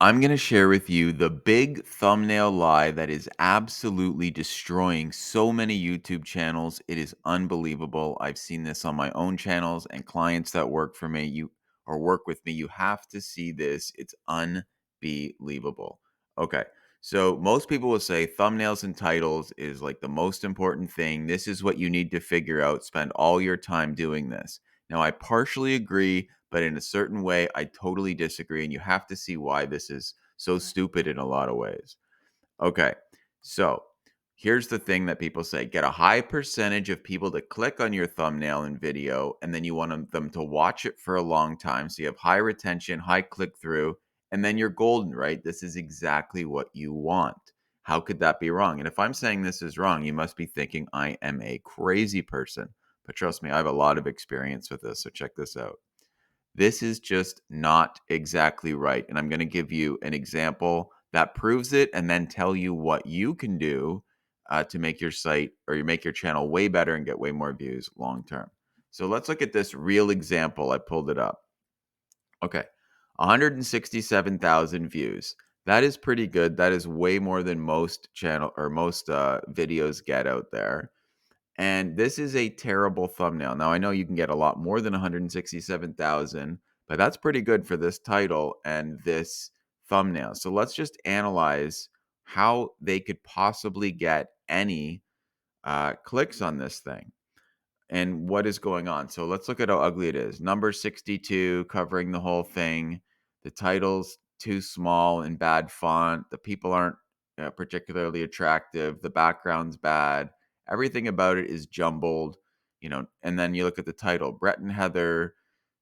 I'm going to share with you the big thumbnail lie that is absolutely destroying so many YouTube channels. It is unbelievable. I've seen this on my own channels and clients that work for me, you or work with me. You have to see this. It's unbelievable. Okay. So most people will say thumbnails and titles is like the most important thing. This is what you need to figure out. Spend all your time doing this. Now, I partially agree, but in a certain way, I totally disagree. And you have to see why this is so stupid in a lot of ways. Okay. So here's the thing that people say: get a high percentage of people to click on your thumbnail and video, and then you want them to watch it for a long time. So you have high retention, high click through, and then you're golden, right? This is exactly what you want. How could that be wrong? And if I'm saying this is wrong, you must be thinking I am a crazy person. But trust me, I have a lot of experience with this. So check this out. This is just not exactly right. And I'm going to give you an example that proves it and then tell you what you can do to make your site or you make your channel way better and get way more views long term. So let's look at this real example. I pulled it up. Okay. 167,000 views. That is pretty good. That is way more than most channel or most videos get out there. And this is a terrible thumbnail. Now, I know you can get a lot more than 167,000, but that's pretty good for this title and this thumbnail. So let's just analyze how they could possibly get any clicks on this thing and what is going on. So let's look at how ugly it is. Number 62, covering the whole thing. The title's too small and bad font. The people aren't particularly attractive. The background's bad. Everything about it is jumbled, And then you look at the title: Brett and Heather,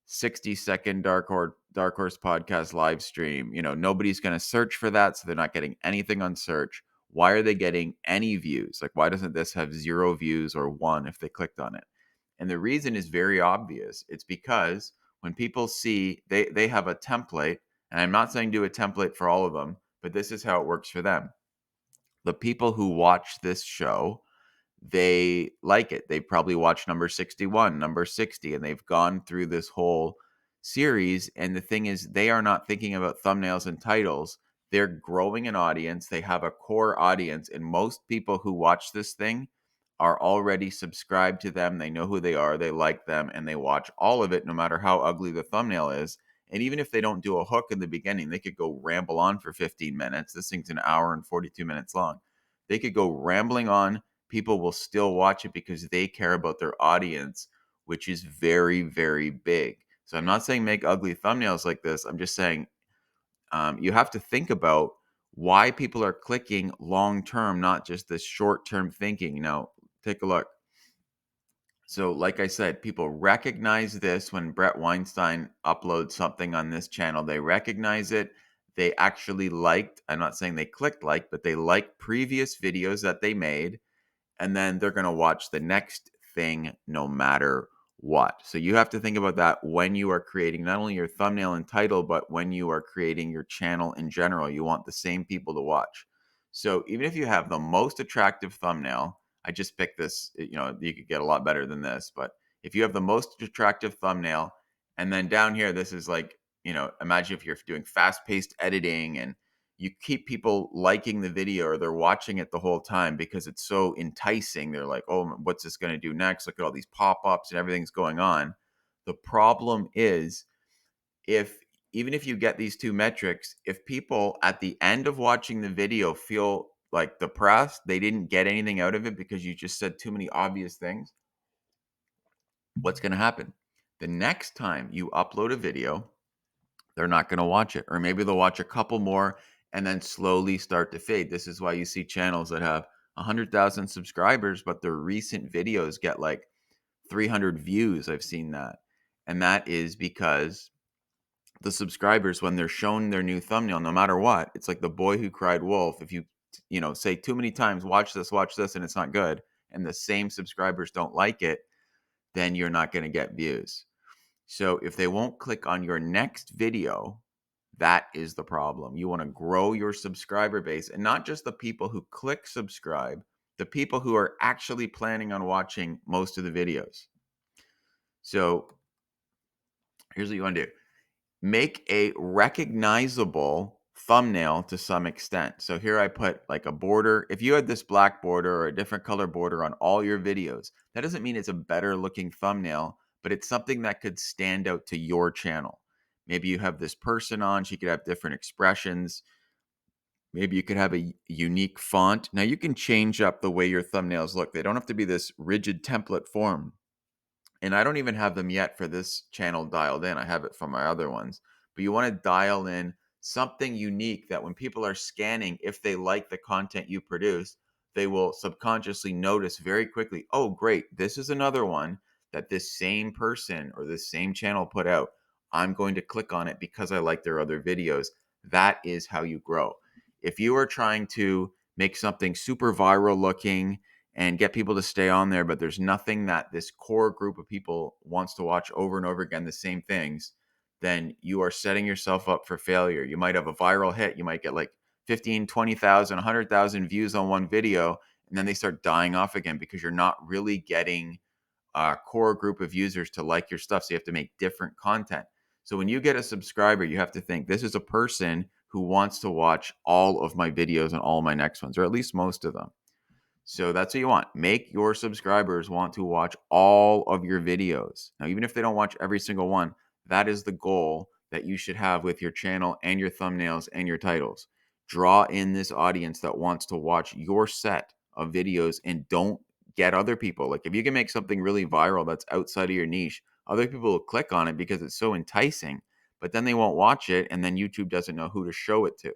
60-second Dark Horse podcast live stream. Nobody's going to search for that, so they're not getting anything on search. Why are they getting any views? Like, why doesn't this have 0 views or 1 if they clicked on it? And the reason is very obvious. It's because when people see they have a template, and I'm not saying do a template for all of them, but this is how it works for them. The people who watch this show, they like it. They probably watched number 61, number 60, and they've gone through this whole series. And the thing is, they are not thinking about thumbnails and titles. They're growing an audience. They have a core audience. And most people who watch this thing are already subscribed to them. They know who they are. They like them, and they watch all of it, no matter how ugly the thumbnail is. And even if they don't do a hook in the beginning, they could go ramble on for 15 minutes. This thing's an hour and 42 minutes long. They could go rambling on. People will still watch it because they care about their audience, which is very, very big. So I'm not saying make ugly thumbnails like this. I'm just saying you have to think about why people are clicking long term, not just this short term thinking. Now, take a look. So, like I said, people recognize this when Brett Weinstein uploads something on this channel. They recognize it. They actually liked, I'm not saying they clicked like, but they liked previous videos that they made, and then they're going to watch the next thing no matter what. So you have to think about that when you are creating not only your thumbnail and title, but when you are creating your channel in general. You want the same people to watch. So even if you have the most attractive thumbnail, I just picked this, you could get a lot better than this, but if you have the most attractive thumbnail, and then down here, this is like, imagine if you're doing fast-paced editing and you keep people liking the video or they're watching it the whole time because it's so enticing. They're like, oh, what's this going to do next? Look at all these pop-ups and everything's going on. The problem is, if even if you get these two metrics, if people at the end of watching the video feel like depressed, they didn't get anything out of it because you just said too many obvious things, what's going to happen? The next time you upload a video, they're not going to watch it. Or maybe they'll watch a couple more and then slowly start to fade. This is why you see channels that have 100,000 subscribers, but their recent videos get like 300 views. I've seen that. And that is because the subscribers, when they're shown their new thumbnail, no matter what, it's like the boy who cried wolf. If you, say too many times, watch this, and it's not good, and the same subscribers don't like it, then you're not going to get views. So if they won't click on your next video, that is the problem. You want to grow your subscriber base, and not just the people who click subscribe, the people who are actually planning on watching most of the videos. So here's what you want to do. Make a recognizable thumbnail to some extent. So here I put like a border. If you had this black border or a different color border on all your videos, that doesn't mean it's a better looking thumbnail, but it's something that could stand out to your channel. Maybe you have this person on, she could have different expressions. Maybe you could have a unique font. Now you can change up the way your thumbnails look. They don't have to be this rigid template form, and I don't even have them yet for this channel dialed in. I have it from my other ones. But you want to dial in something unique that when people are scanning, if they like the content you produce, they will subconsciously notice very quickly, oh, great, this is another one that this same person or this same channel put out. I'm going to click on it because I like their other videos. That is how you grow. If you are trying to make something super viral looking and get people to stay on there, but there's nothing that this core group of people wants to watch over and over again, the same things, then you are setting yourself up for failure. You might have a viral hit. You might get like 15, 20,000, 100,000 views on one video, and then they start dying off again because you're not really getting a core group of users to like your stuff. So you have to make different content. So when you get a subscriber, you have to think this is a person who wants to watch all of my videos and all my next ones, or at least most of them. So that's what you want. Make your subscribers want to watch all of your videos. Now, even if they don't watch every single one, that is the goal that you should have with your channel and your thumbnails and your titles. Draw in this audience that wants to watch your set of videos and don't get other people. Like if you can make something really viral that's outside of your niche, other people will click on it because it's so enticing, but then they won't watch it and then YouTube doesn't know who to show it to.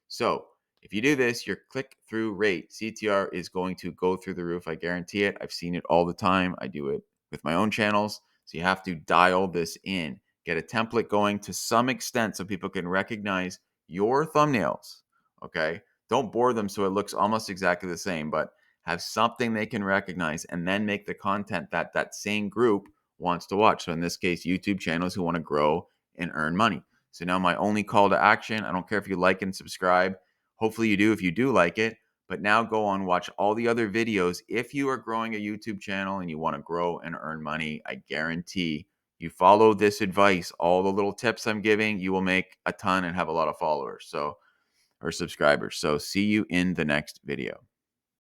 So if you do this, your click through rate, CTR, is going to go through the roof. I guarantee it. I've seen it all the time. I do it with my own channels. So you have to dial this in, get a template going to some extent so people can recognize your thumbnails. Okay. Don't bore them so it looks almost exactly the same, but have something they can recognize and then make the content that that same group wants to watch. So in this case, YouTube channels who want to grow and earn money. So now my only call to action, I don't care if you like and subscribe. Hopefully you do if you do like it. But now go on, watch all the other videos. If you are growing a YouTube channel and you want to grow and earn money, I guarantee you follow this advice, all the little tips I'm giving, you will make a ton and have a lot of followers. So, or subscribers. So see you in the next video.